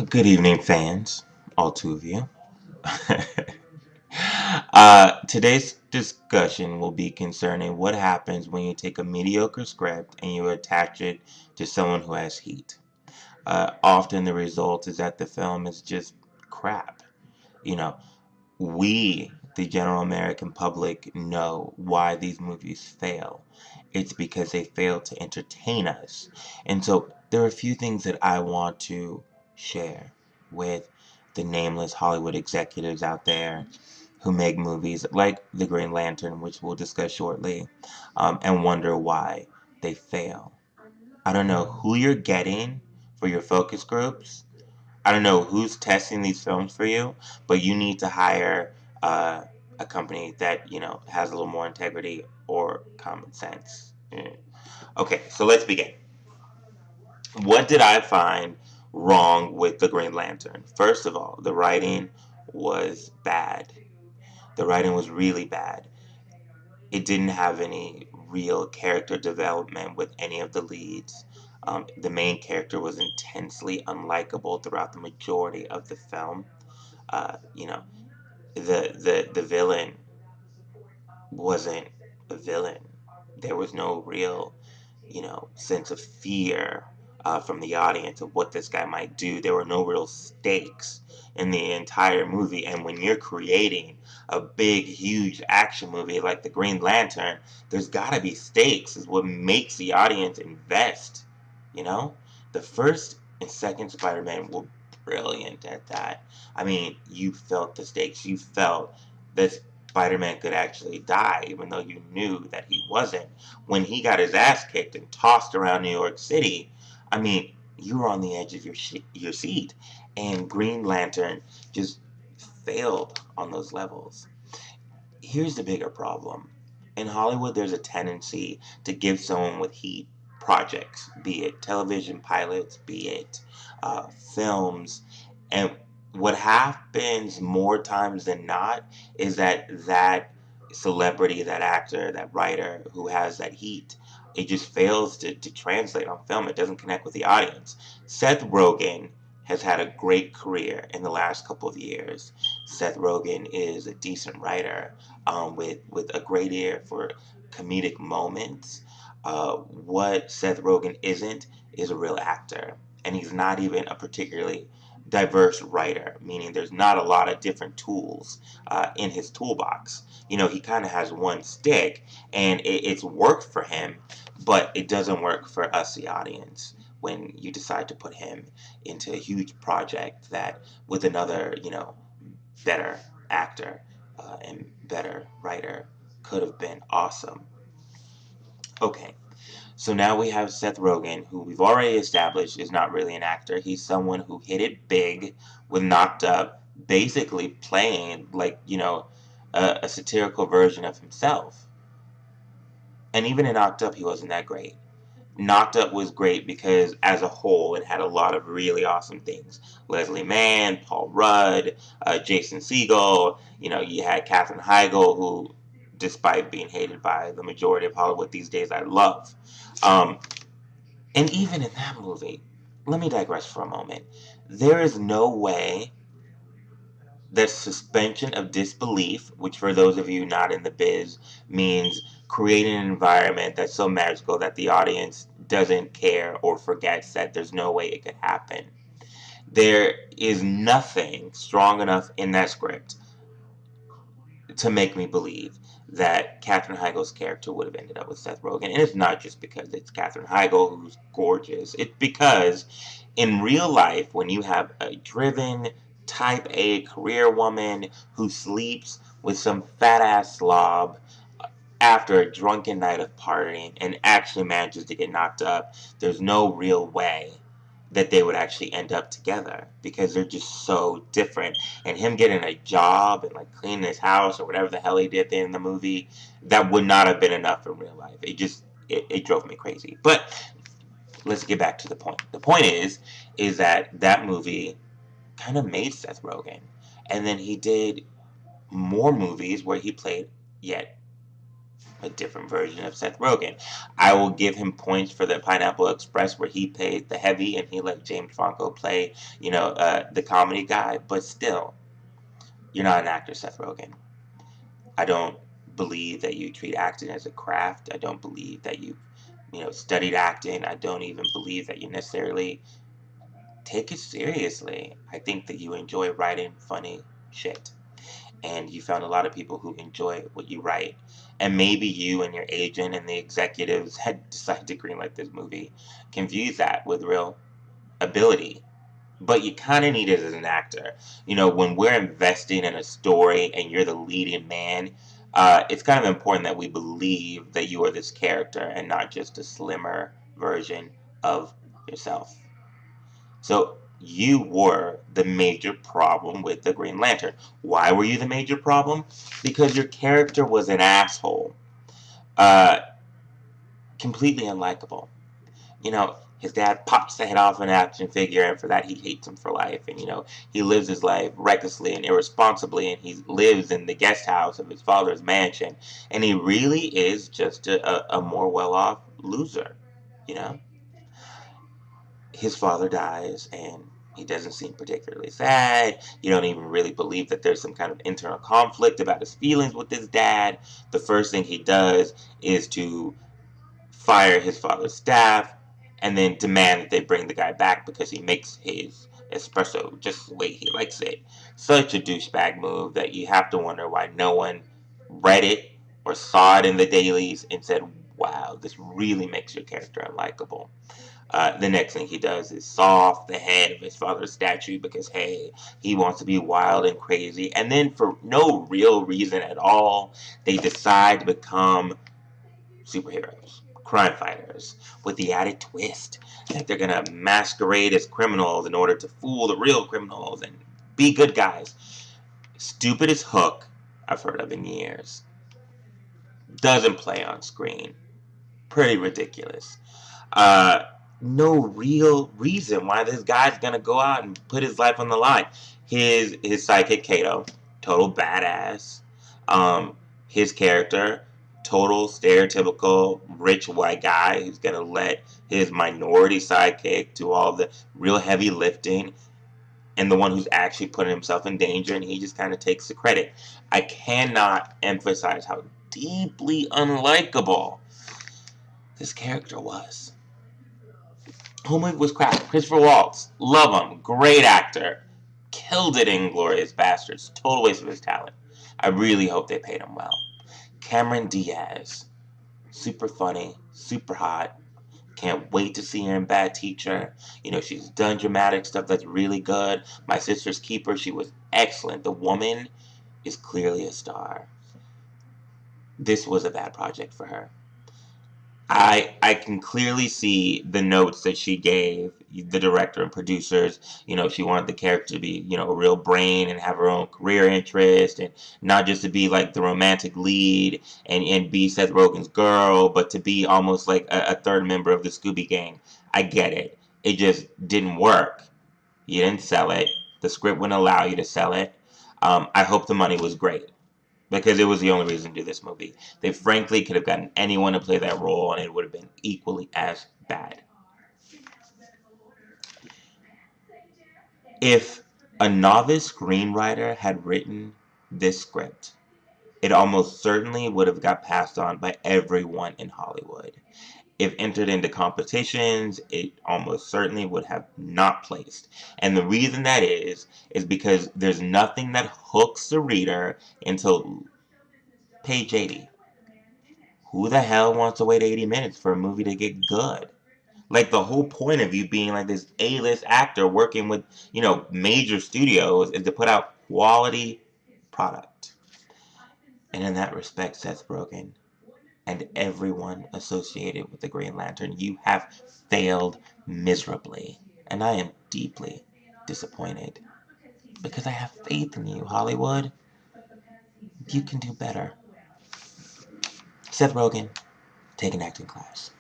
Good evening, fans, all two of you. Today's discussion will be concerning what happens when you take a mediocre script and you attach it to someone who has heat. Often the result is that the film is just crap. You know, we, the general American public, know why these movies fail. It's because they fail to entertain us. And so there are a few things that I want to share with the nameless Hollywood executives out there who make movies like The Green Lantern, which we'll discuss shortly, and wonder why they fail. I don't know who you're getting for your focus groups. I don't know who's testing these films for you, but you need to hire a company that has a little more integrity or common sense. Okay, so let's begin. What did I find wrong with The Green Lantern? First of all, the writing was bad. The writing was really bad. It didn't have any real character development with any of the leads. The main character was intensely unlikable throughout the majority of the film. Uh, you know, the villain wasn't a villain. There was no real, sense of fear from the audience of what this guy might do. There were no real stakes in the entire movie. And when you're creating a big, huge action movie like The Green Lantern, there's got to be stakes. Is what makes the audience invest. You know, the first and second Spider-Man were brilliant at that. I mean, you felt the stakes. You felt that Spider-Man could actually die, even though you knew that he wasn't. When he got his ass kicked and tossed around New York City, I mean, you were on the edge of your seat. And Green Lantern just failed on those levels. Here's the bigger problem. In Hollywood, there's a tendency to give someone with heat projects, be it television pilots, be it films. And what happens more times than not is that celebrity, that actor, that writer who has that heat, it just fails to translate on film. It doesn't connect with the audience. Seth Rogen has had a great career in the last couple of years. Seth Rogen is a decent writer with a great ear for comedic moments. What Seth Rogen isn't is a real actor, and he's not even a particularly diverse writer, meaning there's not a lot of different tools in his toolbox. He kind of has one stick, and it's worked for him, but it doesn't work for us, the audience, when you decide to put him into a huge project that with another, better actor and better writer could have been awesome. Okay, so now we have Seth Rogen, who we've already established is not really an actor. He's someone who hit it big with Knocked Up, basically playing like, a satirical version of himself. And even in Knocked Up, he wasn't that great. Knocked Up was great because, as a whole, it had a lot of really awesome things. Leslie Mann, Paul Rudd, Jason Segel. You had Katherine Heigl, who, despite being hated by the majority of Hollywood these days, I love. Um, and even in that movie, let me digress for a moment. There is no way that suspension of disbelief, which for those of you not in the biz means creating an environment that's so magical that the audience doesn't care or forgets that there's no way it could happen. There is nothing strong enough in that script to make me believe that Katherine Heigl's character would have ended up with Seth Rogen. And it's not just because it's Katherine Heigl, who's gorgeous. It's because in real life, when you have a driven, type A career woman who sleeps with some fat ass slob after a drunken night of partying and actually manages to get knocked up, there's no real way that they would actually end up together because they're just so different. And him getting a job and like cleaning his house or whatever the hell he did in the movie, that would not have been enough in real life. It drove me crazy. But let's get back to the point. The point is that movie kind of made Seth Rogen. And then he did more movies where he played yet a different version of Seth Rogen. I will give him points for the Pineapple Express where he played the heavy and he let James Franco play, the comedy guy. But still, you're not an actor, Seth Rogen. I don't believe that you treat acting as a craft. I don't believe that you studied acting. I don't even believe that you necessarily take it seriously. I think that you enjoy writing funny shit. And you found a lot of people who enjoy what you write. And maybe you and your agent and the executives had decided to greenlight this movie confuse that with real ability. But you kind of need it as an actor. When we're investing in a story and you're the leading man, it's kind of important that we believe that you are this character and not just a slimmer version of yourself. So you were the major problem with the Green Lantern. Why were you the major problem? Because your character was an asshole. Completely unlikable. His dad pops the head off an action figure, and for that he hates him for life. And, he lives his life recklessly and irresponsibly, and he lives in the guest house of his father's mansion. And he really is just a more well-off loser, His father dies, and he doesn't seem particularly sad. You don't even really believe that there's some kind of internal conflict about his feelings with his dad. The first thing he does is to fire his father's staff, and then demand that they bring the guy back because he makes his espresso just the way he likes it. Such a douchebag move that you have to wonder why no one read it or saw it in the dailies and said, wow, this really makes your character unlikable. The next thing he does is saw off the head of his father's statue because, hey, he wants to be wild and crazy. And then for no real reason at all, they decide to become superheroes, crime fighters, with the added twist that they're going to masquerade as criminals in order to fool the real criminals and be good guys. Stupidest hook I've heard of in years. Doesn't play on screen. Pretty ridiculous. No real reason why this guy's gonna go out and put his life on the line. His sidekick Kato, total badass. His character, total stereotypical rich white guy who's gonna let his minority sidekick do all the real heavy lifting, and the one who's actually putting himself in danger, and he just kind of takes the credit. I cannot emphasize how deeply unlikable this character was. Whole movie was crap. Christopher Waltz, love him, great actor, killed it in Glorious Bastards, total waste of his talent. I really hope they paid him well. Cameron Diaz, super funny, super hot. Can't wait to see her in Bad Teacher. She's done dramatic stuff that's really good. My Sister's Keeper, she was excellent. The woman is clearly a star. This was a bad project for her. I can clearly see the notes that she gave the director and producers. She wanted the character to be, a real brain and have her own career interest, and not just to be like the romantic lead and be Seth Rogen's girl, but to be almost like a third member of the Scooby Gang. I get it. It just didn't work. You didn't sell it. The script wouldn't allow you to sell it. I hope the money was great, because it was the only reason to do this movie. They frankly could have gotten anyone to play that role, and it would have been equally as bad. If a novice screenwriter had written this script, it almost certainly would have got passed on by everyone in Hollywood. If entered into competitions, it almost certainly would have not placed. And the reason that is because there's nothing that hooks the reader until page 80. Who the hell wants to wait 80 minutes for a movie to get good? Like, the whole point of you being like this A-list actor working with, major studios is to put out quality product. And in that respect, Seth Rogen and everyone associated with the Green Lantern, you have failed miserably. And I am deeply disappointed, because I have faith in you, Hollywood. You can do better. Seth Rogen, take an acting class.